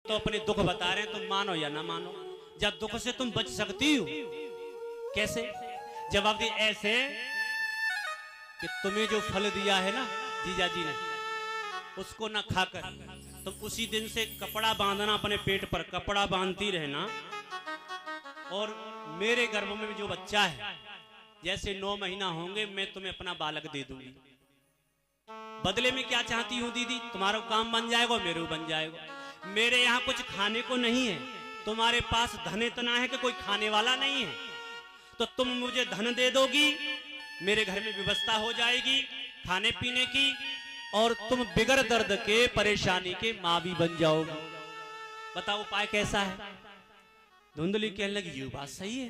तो अपने दुख बता रहे हैं, तुम मानो या ना मानो। जब दुख से तुम बच सकती हो, कैसे? जवाब दी ऐसे कि तुम्हें जो फल दिया है ना जीजा जी ने, उसको ना खाकर तुम उसी दिन से कपड़ा बांधना, अपने पेट पर कपड़ा बांधती रहना, और मेरे गर्भ में जो बच्चा है, जैसे 9 महीना होंगे मैं तुम्हें अपना बालक दे दूंगी। बदले में क्या चाहती हूँ दीदी? तुम्हारा काम बन जाएगा, मेरे बन जाएगा। मेरे यहाँ कुछ खाने को नहीं है, तुम्हारे पास धन इतना है कि कोई खाने वाला नहीं है, तो तुम मुझे धन दे दोगी, मेरे घर में व्यवस्था हो जाएगी खाने पीने की, और तुम बिगर दर्द के, परेशानी के माँ भी बन जाओगी। बताओ उपाय कैसा है? धुंधली कहने लगी ये बात सही है,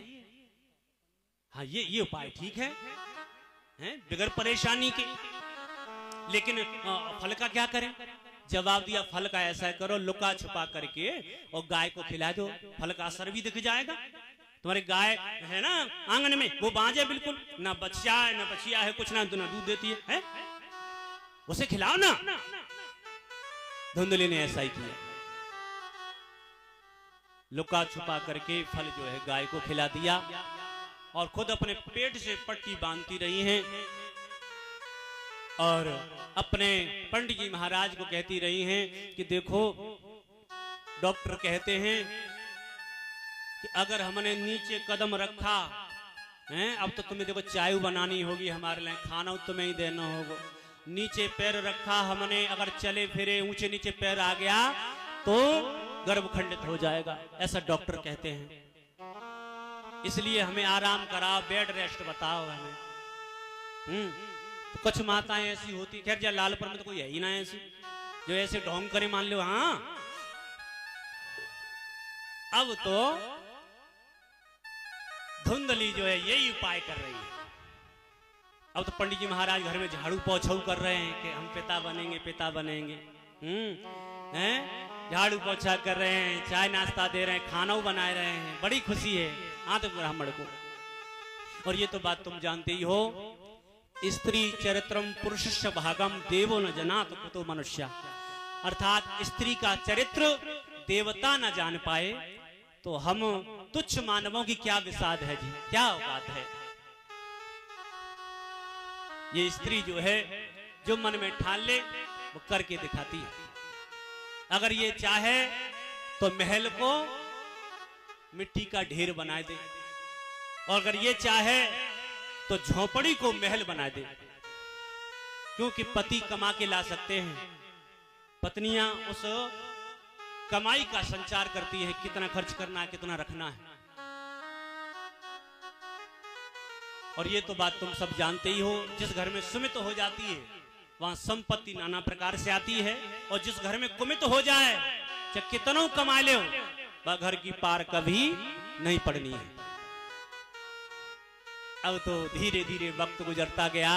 हाँ ये उपाय ठीक है, बिगर परेशानी के। लेकिन फल का क्या करें? जवाब दिया फल का ऐसा करो, लुका छुपा करके और गाय को खिला दो, फल का असर भी दिख जाएगा। तुम्हारी गाय है ना आंगन में, वो बांझे बिल्कुल, ना बच्चा है ना बचिया है, कुछ ना दूध देती है, उसे खिलाओ ना। धुंधली ने ऐसा ही किया, लुका छुपा करके फल जो है गाय को खिला दिया, और खुद अपने पेट से पट्टी बांधती रही हैं, और अपने पंडित जी महाराज को कहती रही हैं कि देखो डॉक्टर कहते हैं कि अगर हमने नीचे कदम रखा है, अब तो तुम्हें देखो चाय बनानी होगी, हमारे लिए खाना तुम्हें ही देना होगा। नीचे पैर रखा हमने, अगर चले फिरे ऊंचे नीचे पैर आ गया तो गर्भ खंडित हो जाएगा, ऐसा डॉक्टर कहते हैं। इसलिए हमें आराम कराओ, बेड रेस्ट बताओ हमें। तो कुछ माताएं ऐसी होती, खैर जा लालपुर में तो कोई है ही ना ऐसी जो ऐसे ढोंग करे, मान लो। हाँ, अब तो धुंधली जो है यही उपाय कर रही है। अब तो पंडित जी महाराज घर में झाड़ू पोछाऊ कर रहे हैं कि हम पिता बनेंगे, पिता बनेंगे। झाड़ू पोछा कर रहे हैं, चाय नाश्ता दे रहे हैं, खाना बना रहे हैं, बड़ी खुशी है हाँ तो ब्राह्मण को। और ये तो बात तुम जानते ही हो, स्त्री चरित्रम पुरुषस्य भागम देवो न जनात कुतो मनुष्य, अर्थात स्त्री का चरित्र देवता न जान पाए तो हम तुच्छ मानवों की क्या विसाद है जी, क्या औकात है। ये स्त्री जो है जो मन में ठान ले वो करके दिखाती है। अगर ये चाहे तो महल को मिट्टी का ढेर बना दे, और अगर ये चाहे तो झोपड़ी को महल बना दे, क्योंकि पति कमा के ला सकते हैं, पत्नियां उस कमाई का संचार करती है, कितना खर्च करना है, कितना रखना है। और ये तो बात तुम सब जानते ही हो, जिस घर में सुमित हो जाती है वहां संपत्ति नाना प्रकार से आती है, और जिस घर में कुमित हो जाए चाहे कितना कमा ले वह घर की पार कभी नहीं पड़नी है। अब तो धीरे धीरे वक्त गुजरता गया।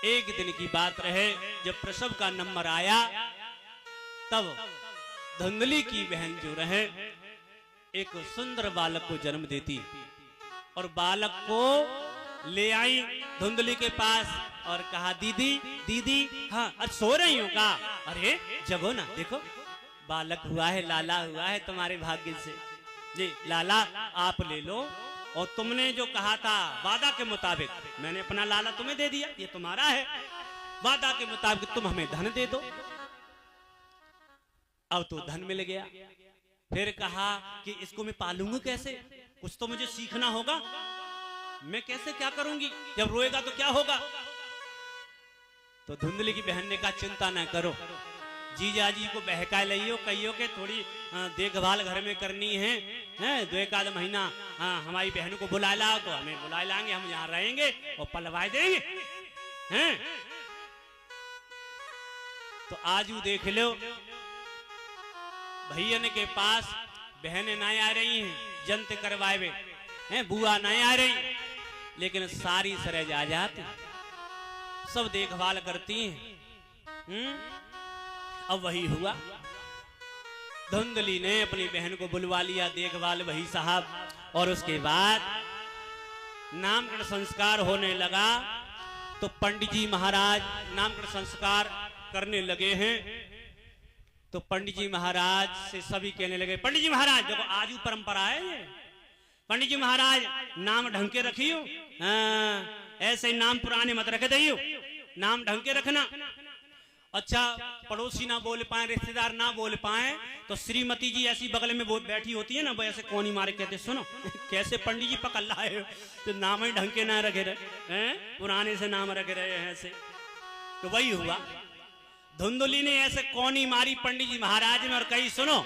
एक दिन की बात रहे, जब प्रसव का नंबर आया तब धुंधली की बहन जो रहे एक सुंदर बालक को जन्म देती, और बालक को ले आई धुंधली के पास और कहा दीदी दीदी, हाँ आज सो रही हूँ का? अरे जगो ना, देखो बालक हुआ है, लाला हुआ है तुम्हारे भाग्य से जी, लाला आप ले लो, और तुमने जो कहा था वादा के मुताबिक मैंने अपना लाला तुम्हें दे दिया, ये तुम्हारा है, वादा के मुताबिक तुम हमें धन दे दो। अब तो धन मिल गया। फिर कहा कि इसको मैं पालूंगा कैसे, कुछ तो मुझे सीखना होगा, मैं कैसे क्या करूंगी, जब रोएगा तो क्या होगा। तो धुंधली की बहन ने कहा चिंता न करो, जीजा जी को बहका लियो, कहियो के थोड़ी देखभाल घर में करनी है, 2-1 महीना हमारी बहन को बुला लाओ, तो हमें बुला लाएंगे, हम यहाँ रहेंगे और पलवाए देंगे। हैं तो आज देख लो भैयन के पास बहनें नहीं आ रही हैं, जंत करवाए हैं, बुआ नहीं आ रही, लेकिन सारी सरज आ जाती, सब देखभाल करती हैं। अब वही हुआ, धुंधली ने अपनी बहन को बुलवा लिया, देखभाल वही साहब, और उसके बाद नामकरण संस्कार होने लगा। तो पंडित जी महाराज नामकरण संस्कार करने लगे हैं। तो पंडित जी महाराज से सभी कहने लगे, पंडित जी महाराज देखो आज परंपरा है ये, पंडित जी महाराज नाम ढंग के रखियो, ऐसे ही नाम पुराने मत रखे दियो, नाम ढंग के रखना। अच्छा पड़ोसी ना बोल पाए, रिश्तेदार ना बोल पाए, तो श्रीमती जी ऐसी बगल में बैठी होती है ना, वो ऐसे कोनी मारे कहते सुनो कैसे पंडित जी पकड़ लाए हो, तो नाम ही ढंग के ना रखे रहे हैं, पुराने से नाम रखे रहे हैं ऐसे। तो वही हुआ, धुंधली ने ऐसे कोनी मारी पंडित जी महाराज में और कही सुनो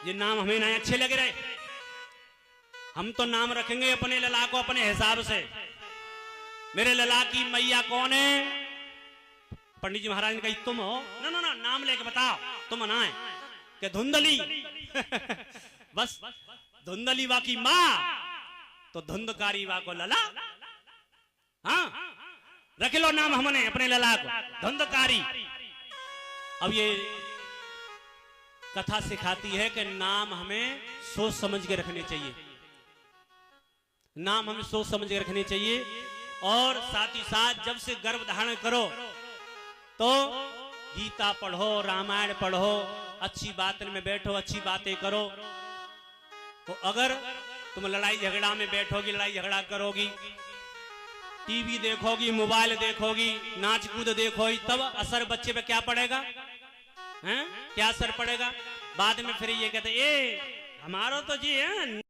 ये नाम हमें ना अच्छे लग रहे, हम तो नाम रखेंगे अपने लला को अपने हिसाब से। मेरे लला की मैया कौन है? पंडित जी महाराज ने कही तुम हो। ना ना ना नाम लेके बताओ, तुम ना है कि धुंधली बस धुंधली वा की माँ तो धुंधकारी वा को लला, हाँ रख लो नाम हमने अपने लला को धुंधकारी। अब ये कथा सिखाती है कि नाम हमें सोच समझ के रखने चाहिए, नाम हमें सोच समझ के रखने चाहिए। और साथ ही साथ जब से गर्भ धारण करो तो गीता पढ़ो, रामायण पढ़ो, अच्छी बात में बैठो, अच्छी बातें करो। तो अगर तुम लड़ाई झगड़ा में बैठोगी, लड़ाई झगड़ा करोगी, टीवी देखोगी, मोबाइल देखोगी, नाच कूद देखोगी, तब असर बच्चे पे क्या पड़ेगा? हैं क्या असर पड़ेगा? बाद में फिर ये कहते ए हमारा तो जी है